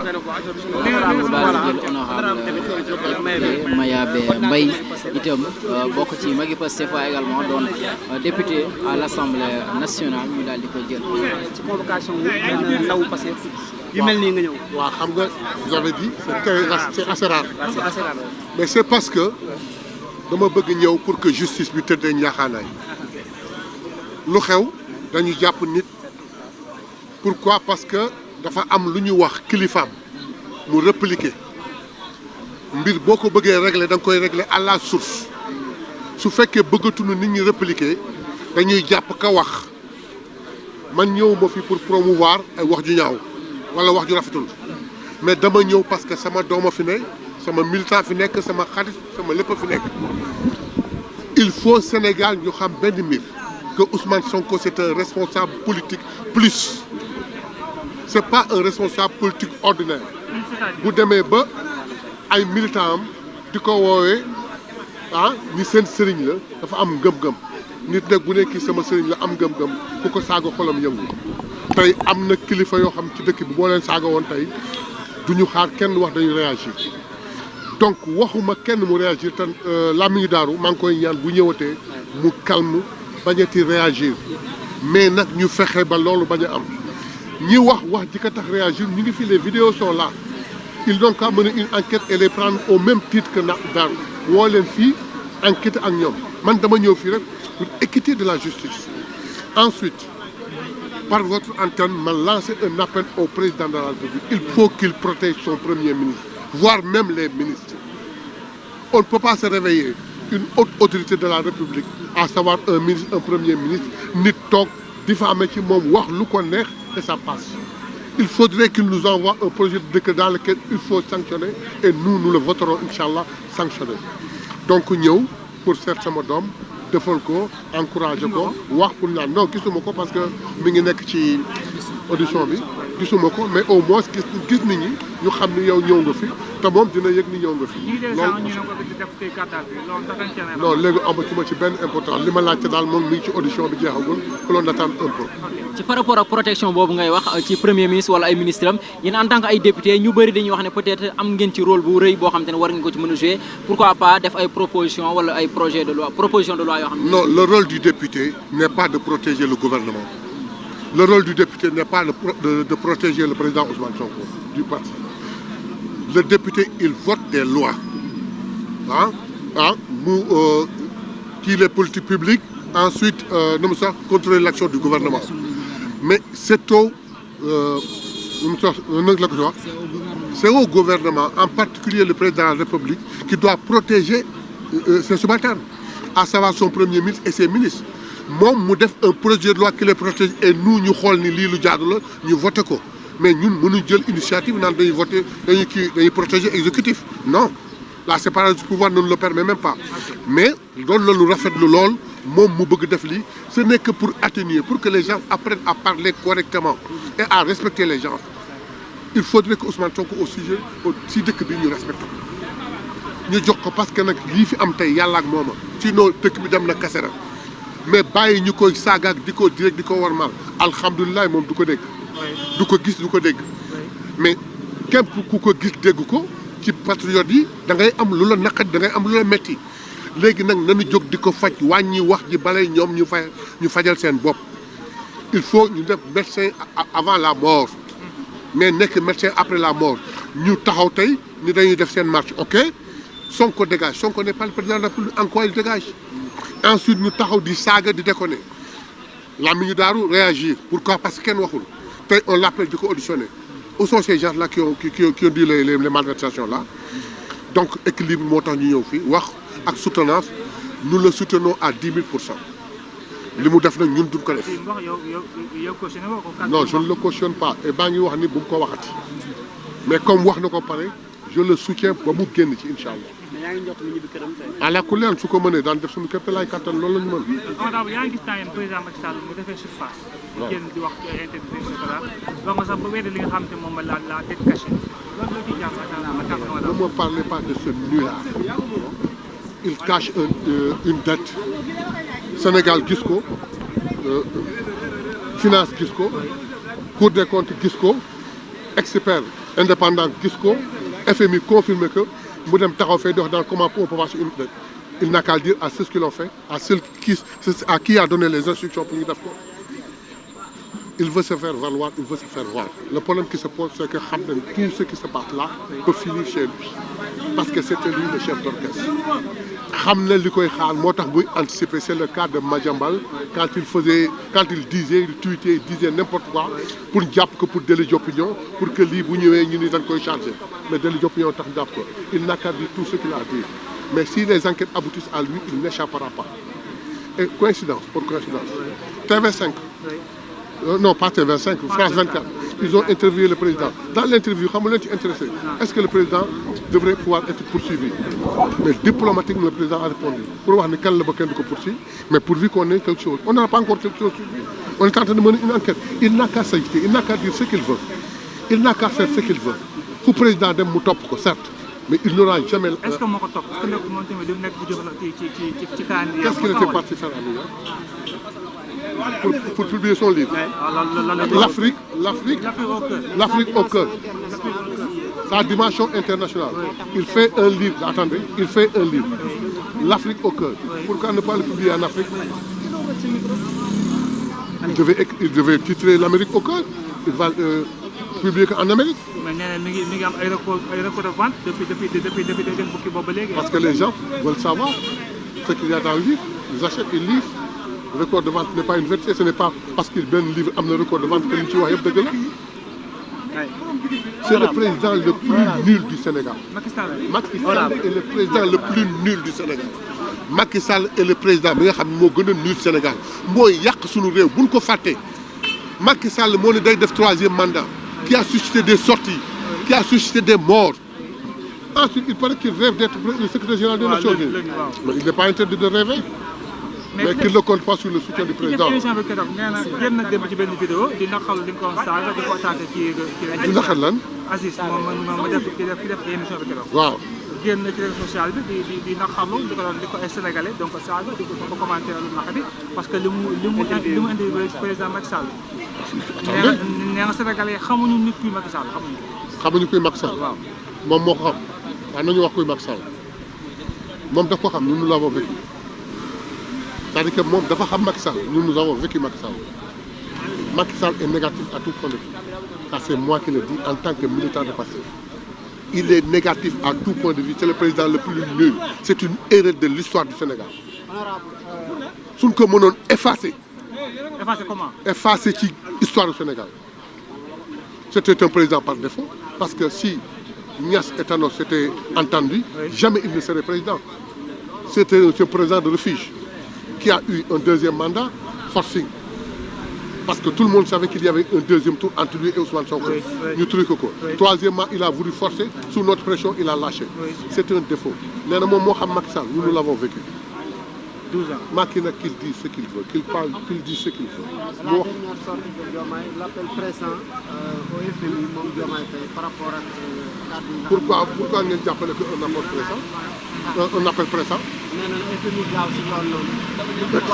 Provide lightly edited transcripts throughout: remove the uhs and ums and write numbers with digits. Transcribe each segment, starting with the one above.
honorable Mayabé Mbaye itam bokk ci magi Pastef également doon député à l'Assemblée nationale ñu daal di ko jël ci convocation yi ndaw Pastef yu mel nii nga ñëw. waaw xam nga j'avais dit c'est assez rare. c'est assez rare. mais c'est parce que dama bëgg ñëw pour que justice bi tëddee ñaaxaanaay lu xew dañu jàpp nit pourquoi parce que dafa am lu ñu wax kilifaam mu répliquer mbir boo ko bëggee régler da nga koy régler à la source su fekkee bëggatuñu nit ñi répliquer dañuy jàpp ka wax man ñëw ma fi pour promouvoir ay wax ju ñaaw wala wax ju rafetul mais dama ñëw parce que sama dooma fi ne sama militant fi nekk sama xarit sama lépp fi nekk il faut Sénégal ñu xam benn mbir que Ousmane Sonko c'est un responsable politique plus c'est pas un responsable politique ordinaire bu demee ba ay militant am di ko woowee ñi seen sëriñ la dafa am ngëm-ngëm nit nag bu nekk sama sëriñ la am ngëm-ngëm ku ko saaga xolam yëngu tey am na kilifa yoo xam ci dëkk bi boo leen saaga woon tey duñu xaar kenn wax dañu réagir donc waxuma kenn mu réagir te Lamine Darou maa ngi koy ñaan bu ñëwatee mu calme bañati réagir mais nag ñu fexe ba loolu bañ a am ñi wax ji ko tax réagir ñu ngi fi les vidéos sont là ils n'ont qu'à mener une enquête et les prendre au même titre que Darou woo leen fii enquête ak ñoom man dama ñëw fii rek pour équité de la justice. Ensuite par votre antenne ma lancé un appel au président de la République il faut qu'il protège son premier ministre voire même les ministres. On ne peut pas se réveiller une haute autorité de la République à savoir un ministre un premier ministre nit toog diffamé ci moom wax lu ko neex et ça passe. Il faudrait qu'il nous envoie un projet de décret dans lequel il faut sanctionner et nous le voterons inchallah sanctionner. Donc ñëw pour seet sama doom defal ko encourager ko wax pour naan non gisuma ko parce que mi ngi nekk ci audition bi gisuma ko mais au moins gis nit ñi ñu xam ni yow ñëw nga fi te moom dina yëg ni ñëw nga fi. non léegi amatuma ci benn important li ma laajte daal moom mi ngi ci audition bi jeexagul pour l'on attend un peu. ci par rapport ak protection boobu ngay wax ci premier ministre wala ay ministre am yéen en tant que ay député ñu bëri dañuy wax ne peut-être am ngeen ci rôle bu rëy boo xam te ne war ngeen ko ci mën a jouer pourquoi pas def ay proposition wala ay projet de loi proposition de loi yoo xam ne. non le rôle du député n'est pas de protéger le gouvernement le rôle du député n'est pas de protéger le président Ousmane Sonko du parti le député il vote des lois kii les politiques publiques ensuite contrôler l'action du gouvernement mais c'est au gouvernement en particulier le président de la République qui doit protéger ses subalternes à savoir son premier ministre et ses ministres moom mu def un projet de loi qui les protège et nous ñu xool ni lii lu jaadu la ñu voté ko mais ñun mënuñ jël initiative naan dañuy voté dañuy protéger exécutif non la séparation du pouvoir ne nous le permet même pas mais loolu la lu rafetlu lool moom mu bëgg def lii ce n'est que pour atténuer pour que les gens apprennent à parler correctement et à respecter les gens il faudrait que Ousmane Sonko au sujet si dëkk bi ñu respecté ko ñu jox ko parce que nag lii fi am tey yàlla ak mooma sinon dëkk bi dem na kasera mais bàyyi ñu koy saagaak di ko direct di ko warmal alhamdulilah moom du ko dégg du ko gis du ko dégg mais képp ku ko gis dégg ko ci patriote yi da ngay am lu la naqat da ngay am lu la metti léegi nag nañu jóg di ko faj wàññi wax ji balay ñoom ñu fajal seen bopp il faut ñu def médecin avant la mort mais nekk médecin après la mort ñu taxaw tey ni dañuy def seen marche ok Sonko dégage Sonko n'est pas le président de la République en quoi il dégage ensuite ñu taxaw di saaga di déconner Lamine Darou réagir pourquoi parce que kenn waxul tey on l'appelle di ko auditionner où sont ces gens là qui ont dit les malversations là donc équilibre moo tax ñu ñëw fii wax ak soutenance nous le soutenons à 10 000%. li mu def nag ñun duñ ko def. non je ne le cautionne pas et baa ngi wax ni bu mu ko waxati mais comme wax na ko pare je le soutiens ba mu génn ci incha allah. mais yaa ngi njort ñu ñibbi këram tey. ala kulli su ko mënee daan def suñu képp laay kattan loolu la ñu mën. yaa ngi gis temps yéen président Macky Sall mu defee surface. waaw di génn di wax ci ay interviews et cetera wax nga sax ba wéde li nga xam te moom la tête cachée loolu la ciy jàpp ne me parlez pas de ce nulard. il cache une dette Sénégal gis ko finance gis ko Cour des comptes gis ko expert indépendant gis ko FMI confirmé que mu dem taxaw fee di wax dans comment on peut marcher il n'a qu'à dire à ceux qui l'ont fait à qui a donné les instructions pour ñu def ko. Il veut se faire valoir, il veut se faire voir. Le problème qui se pose, c'est que tout ce qui se passe là peut finir chez lui. Parce que c'était lui le chef d'orchestre. Anticiper, c'est le cas de Madiambal, quand il disait, il tweetait, il disait n'importe quoi, pour diap que pour délit d'opinion, pour que lui, nous avons chargé. Mais délit d'opinion, il n'a qu'à dire tout ce qu'il a dit. Mais si les enquêtes aboutissent à lui, il n'échappera pas. Et coïncidence, pour coïncidence, TV5. Non, pas TV5, France 24. Ils ont interviewé le président. Dans l'interview, intéressé, est-ce que le président devrait pouvoir être poursuivi? Mais diplomatiquement, le président a répondu. Pour voir quel le bouquin de poursuivre, mais pourvu qu'on ait quelque chose. On n'a pas encore quelque chose sur lui. On est en train de mener une enquête. Il n'a qu'à s'agiter, il n'a qu'à dire ce qu'il veut. Il n'a qu'à faire ce qu'il veut. Le président de Moutop, certes, mais il n'aura jamais... Est-ce que qu'est-ce qu'il était parti faire à New York pour publier son livre. L'Afrique au cœur. Sa dimension internationale. Il fait un livre, attendez, il fait un livre. L'Afrique au cœur. Pourquoi ne pas le publier en Afrique? Il devait titrer l'Amérique au cœur. Il va publier qu'en Amérique. Parce que les gens veulent savoir ce qu'il y a dans le livre. Ils achètent, ils lisent. Le record de vente n'est pas une vérité, ce n'est pas parce qu'il y a un livre, un record de vente que nous avons de c'est le président le plus nul du Sénégal. Macky Sall est le président le plus nul du Sénégal. Macky Sall est le président bi nga xam ne moo gën a nul Sénégal mooy yàq sunu réew buñ ko fàtte. Macky Sall moo ne day def 3e mandat qui a suscité des sorties, qui a suscité des morts. Ensuite, il paraît qu'il rêve d'être le secrétaire général des Nations Unies. Mais il n'est pas interdit de rêver. Mais qu'il ne compte pas sur le soutien du président. Aziz ma def émission bi keroog. Waaw. Génn ci réseau social bi di naqarlu di ko ay sénégalais donc saaga di ko commenter lu naqari parce que li mu indi président Macky Sall. nee na sénégalais xamuñu nit kuy Macky Sall xamuñu kuy Macky Sall. waaw moom moo ko xam. waaw nañu wax kuy Macky Sall. moom daf ko xam nous l'avons vécu. C'est-à-dire que moom dafa xam Macky Sall nous avons vécu Macky Sall. Macky Sall est négatif à tout point de vue. Ça, c'est moi qui le dis en tant que militant de Pastef. Il est négatif à tout point de vue. C'est le président le plus nul. C'est une erreur de l'histoire du Sénégal. Suñ ko mënoon effacer. Effacer comment? Effacer ci histoire du Sénégal. C'était un président par défaut. Parce que si Niass et Tanor s'étaient entendus, jamais il ne serait président. C'était un président de refuge qui a eu un 2e mandat, forcing. Parce que tout le monde savait qu'il y avait un 2e tour entre lui et Ousmane Sonko. Ñu truc ko. 3e, il a voulu forcer. Sous notre pression, il a lâché. C'est un défaut. Nee na moom moo xam Macky Sall, nous l'avons vécu. 12 ans. Macky nag qu'il dit ce qu'il veut, qu'il parle, qu'il dit ce qu'il veut. Mu wax l'appel pressant au FMI moom Diomaye Faye par rapport ak pourquoi ngeen jàppale que un appel pressant? Un appel pressant? nee na FMI gaaw si loolu noonu.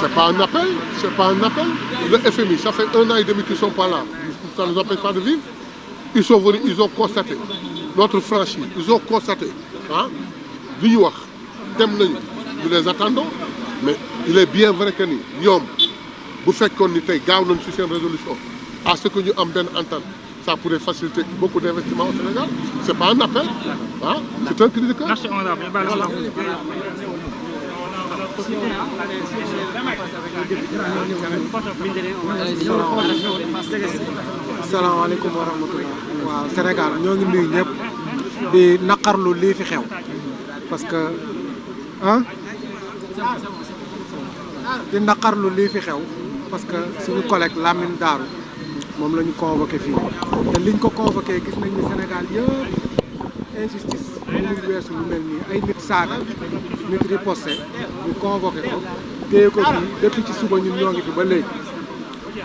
C'est pas un appel, c'est pas un appel. Le FMI, ça fait 1 an et demi qu'ils sont pas là. Ça ne nous empêche pas de vivre. Ils sont venus, ils ont constaté notre franchise. Ils ont constaté. Hein? Li ñu wax dem nañu. Nous les attendons. Mais il est bien vrai que ni ñoom bu fekkoon ni tey gaaw nañ ci seen résolution à ce que ñu am benn entente ça pourrait faciliter beaucoup d'investissements au Sénégal. C'est pas un appel. Hein? C'est un cri de cœur. Merci honorable. salaamaaleykum wa rahmatulah. waaw Sénégal ñoo ngi nuyu ñëpp di naqarlu lii fi xew parce que ah di naqarlu lii fi xew parce que suñu collègue Lamine Darou moom la ñu convoqué fii te liñ ko convoqué gis nañ ni Sénégal yëpp injustice ñu weesu lu mel nii ay nit saaga nit riposté ñu convoqué ko téye ko fii depuis ci suba ñun ñoo ngi fi ba léegi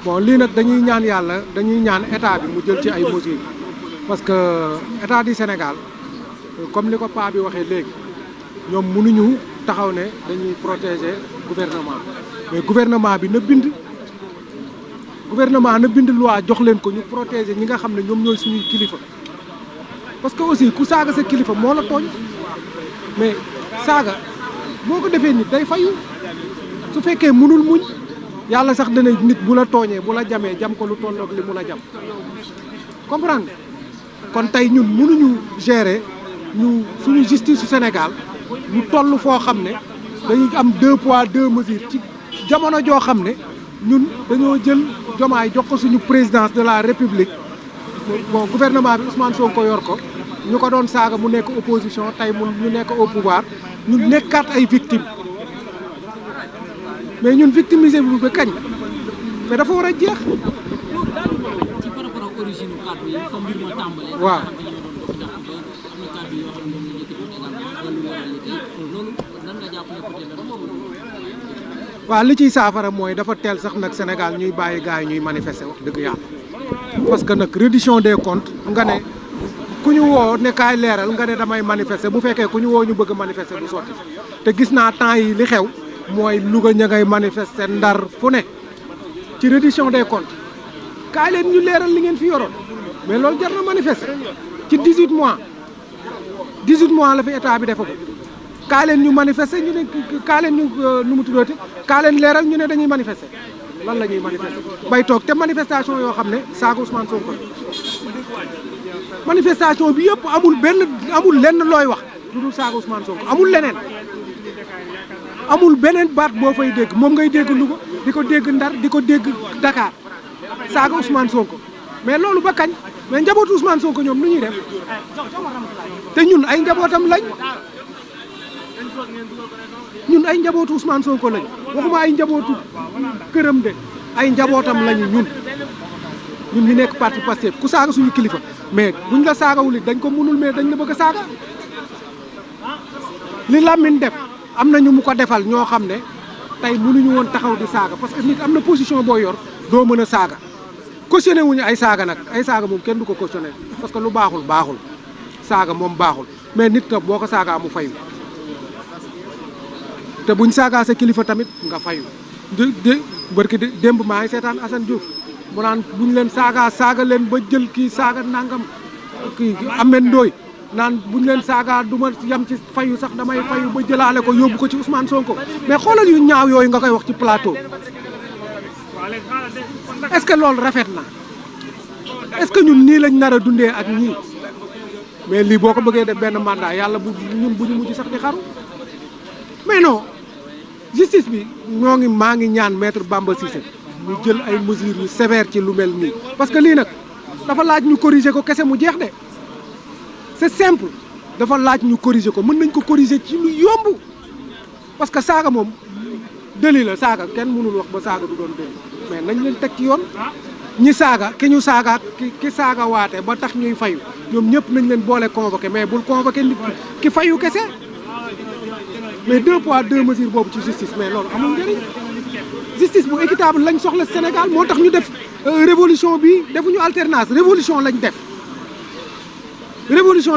bon lii nag dañuy ñaan yàlla dañuy ñaan état bi mu jël ci ay mesures parce que état du Sénégal comme li ko paa bi waxee léegi ñoom mënuñu taxaw ne dañuy protéger gouvernement mais gouvernement bi na bind loi jox leen ko ñu protéger ñi nga xam ne ñoom ñooy suñuy kilifa parce que aussi ku saaga sa kilifa moo la tooñ mais saaga boo ko defee nit day fayu su fekkee mënul muñ yàlla sax dana nit bu la tooñee bu la jamee jam ko lu tolloog li mu la jam comprendre kon tey ñun mënuñu gérer ñu suñu justice su Sénégal ñu toll foo xam ne dañuy am 2 poids 2 mesures ci jamono joo xam ne ñun dañoo jël Diomaye jox ko suñu présidence de la République bon gouvernement bi Ousmane Sonko yor ko ñu ko doon saaga mu nekk opposition tey mu ñu nekk au pouvoir ñu nekkaat ay victimes mais ñun victimiser bu ba kañ mais dafa war a jeex. ci par rapport ak origine kàddu yi fa mbir ma tàmbalee. waaw waaw li ciy saafara mooy dafa teel sax nag Sénégal ñuy bàyyi gars yi ñuy manifester wax dëgg yàlla parce que nag reddition des comptes nga ne ku ñu woo ne kaay leeral nga ne damay manifester bu fekkee ku ñu woo ñu bëgg manifester du sotti te gis naa temps yi li xew mooy Louga ña ngay manifester Ndar fu ne ci reddition des comptes kaay leen ñu leeral li ngeen fi yoroon mais loolu jar na manifester ci 18 mois la fi état bi defa ko kaa leen ñu manifester ñu ne kaa leen ñu nu mu tuddati kaa leen leeral ñu ne dañuy manifester lan la ñuy manifester bay toog te manifestation yoo xam ne saaga Ousmane Sonko manifestation bi yëpp amul lenn looy wax lu dul saaga Ousmane Sonko amul leneen amul beneen baat boo fay dégg moom ngay dégg Louga di ko dégg Ndar di ko dégg Dakar saaga Ousmane Sonko mais loolu ba kañ mais njabootu Ousmane Sonko ñoom nu ñuy def te ñun ay njabootam lañ. ñun ay njabootu Ousmane Sonko lañ waxuma ay njabootu këram de ay njabootam lañu ñun ñu nekk parti Pastef ku saaga suñu kilifa mais buñ la saagawul it dañ ko mënul mais dañ la bëgg a saaga li Lamine def am na ñu mu ko defal ñoo xam ne tey mënuñu woon taxaw di saaga parce que nit am na position boo yor doo mën a saaga cautionné wuñu ay saaga nag ay saaga moom kenn du ko cautionné parce que lu baaxul saaga moom baaxul mais nit nag boo ko saagaa mu fayu te buñ saagaa sa kilifa tamit nga fayu barki démb maa ngi seetaan Assane Diouf mu naan buñ leen saaga leen ba jël kii saaga nangam kii Ameth Ndoye naan buñ leen saaga du ma yam ci fayu sax damay fayu ba jëlaale ko yóbbu ko ci Ousmane Sonko mais xoolal yu ñaaw yooyu nga koy wax ci plateau est-ce que loolu rafet na est-ce que ñun nii lañ nar a dundee ak ñii mais lii boo ko bëggee def benn mandat yàlla bu ñun bu ñu mujj sax di xaru mais non justice bi maa ngi ñaan maître Bamba Cissé ñu jël ay mesures yu sévères ci lu mel nii parce que lii nag dafa laaj ñu corriger ko kese mu jeex de c'est simple dafa laaj ñu corriger ko mën nañ ko corriger ci lu yomb parce que saaga moom délit la saaga kenn mënul wax ba saaga du doon délit mais nañ leen teg ci yoon ñi saaga ki ñu saaga ki saaga waate ba tax ñuy fayu ñoom ñëpp nañ leen boole convoqué mais bul convoqué nit ki fayu kese mais 2 poids 2 mesures boobu ci justice mais loolu amul njëriñ justice bu équitable lañ soxla Sénégal moo tax ñu def révolution bi defuñu alternance révolution lañ def révolution